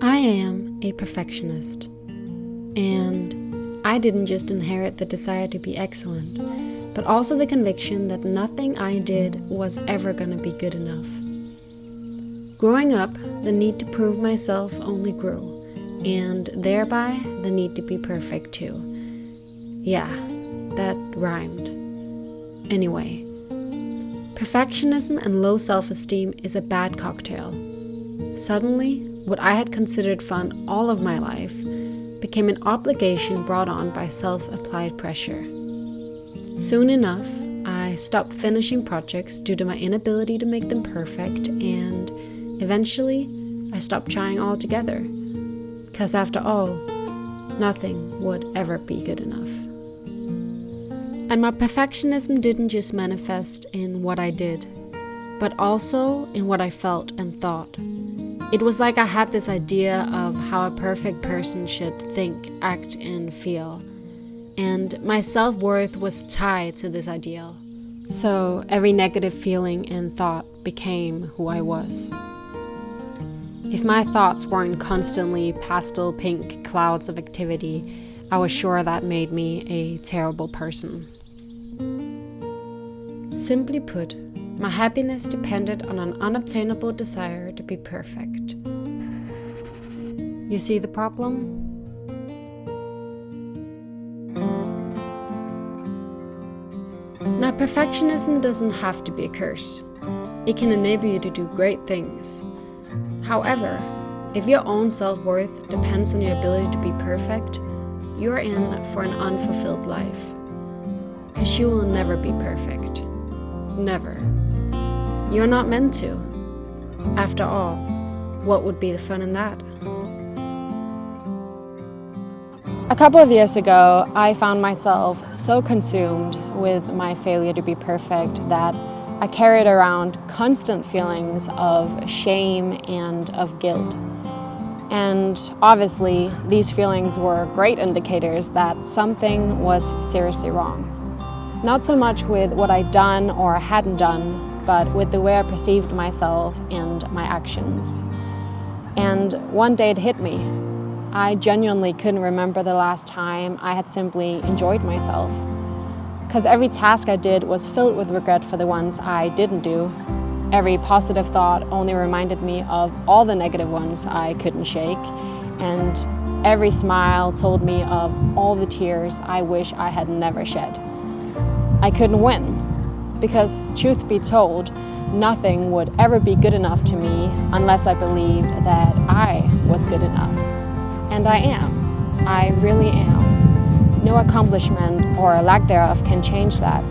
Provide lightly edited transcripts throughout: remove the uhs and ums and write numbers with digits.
I am a perfectionist, and I didn't just inherit the desire to be excellent, but also the conviction that nothing I did was ever gonna be good enough. Growing up, the need to prove myself only grew, and thereby the need to be perfect too. Yeah, that rhymed. Anyway, perfectionism and low self-esteem is a bad cocktail. Suddenly, what I had considered fun all of my life became an obligation brought on by self-applied pressure. Soon enough, I stopped finishing projects due to my inability to make them perfect, and eventually, I stopped trying altogether. Because after all, nothing would ever be good enough. And my perfectionism didn't just manifest in what I did, but also in what I felt and thought. It was like I had this idea of how a perfect person should think, act, and feel. And my self-worth was tied to this ideal. So every negative feeling and thought became who I was. If my thoughts weren't constantly pastel pink clouds of activity, I was sure that made me a terrible person. Simply put, my happiness depended on an unobtainable desire to be perfect. You see the problem? Now, perfectionism doesn't have to be a curse. It can enable you to do great things. However, if your own self-worth depends on your ability to be perfect, you're in for an unfulfilled life. Because you will never be perfect. Never. You're not meant to. After all, what would be the fun in that? A couple of years ago, I found myself so consumed with my failure to be perfect that I carried around constant feelings of shame and of guilt. And obviously, these feelings were great indicators that something was seriously wrong. Not so much with what I'd done or hadn't done, but with the way I perceived myself and my actions. And one day it hit me. I genuinely couldn't remember the last time I had simply enjoyed myself. Because every task I did was filled with regret for the ones I didn't do. Every positive thought only reminded me of all the negative ones I couldn't shake. And every smile told me of all the tears I wish I had never shed. I couldn't win, because truth be told, nothing would ever be good enough to me unless I believed that I was good enough. And I am. I really am. No accomplishment or lack thereof can change that.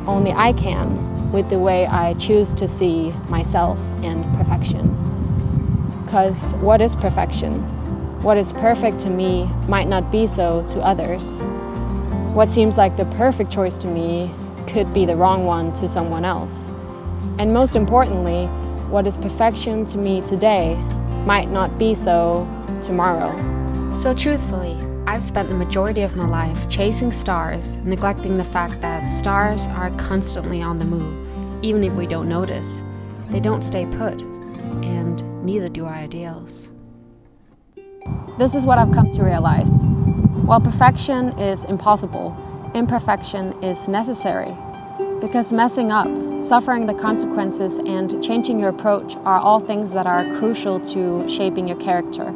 Only I can, with the way I choose to see myself in perfection. Because what is perfection? What is perfect to me might not be so to others. What seems like the perfect choice to me could be the wrong one to someone else. And most importantly, what is perfection to me today might not be so tomorrow. So truthfully, I've spent the majority of my life chasing stars, neglecting the fact that stars are constantly on the move, even if we don't notice. They don't stay put, and neither do our ideals. This is what I've come to realize. While perfection is impossible, imperfection is necessary. Because messing up, suffering the consequences, and changing your approach are all things that are crucial to shaping your character.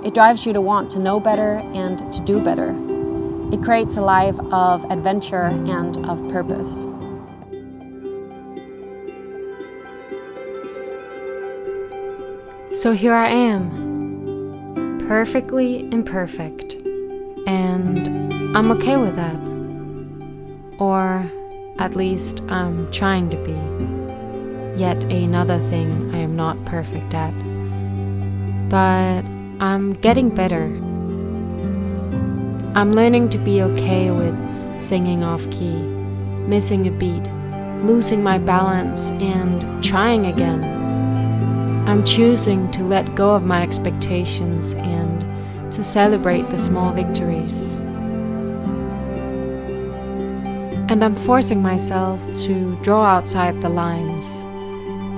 It drives you to want to know better and to do better. It creates a life of adventure and of purpose. So here I am, perfectly imperfect, and I'm okay with that. Or at least I'm trying to be. Yet another thing I am not perfect at. But I'm getting better. I'm learning to be okay with singing off key, missing a beat, losing my balance, and trying again. I'm choosing to let go of my expectations and to celebrate the small victories. And I'm forcing myself to draw outside the lines,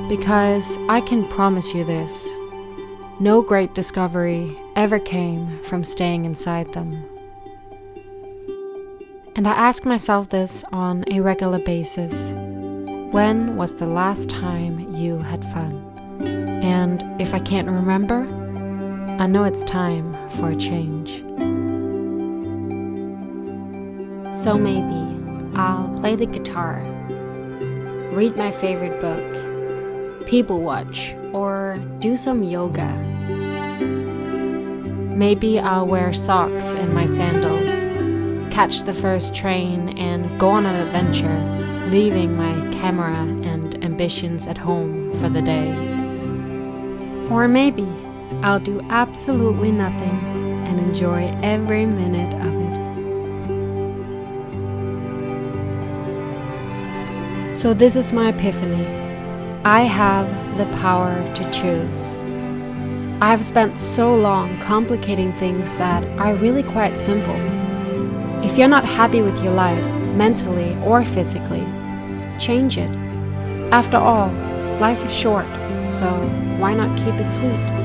because I can promise you this: no great discovery ever came from staying inside them. And I ask myself this on a regular basis. When was the last time you had fun? And if I can't remember, I know it's time for a change. So maybe I'll play the guitar, read my favorite book, people watch, or do some yoga. Maybe I'll wear socks and my sandals, catch the first train and go on an adventure, leaving my camera and ambitions at home for the day. Or maybe I'll do absolutely nothing and enjoy every minute of it. So this is my epiphany. I have the power to choose. I have spent so long complicating things that are really quite simple. If you're not happy with your life, mentally or physically, change it. After all, life is short, so why not keep it sweet?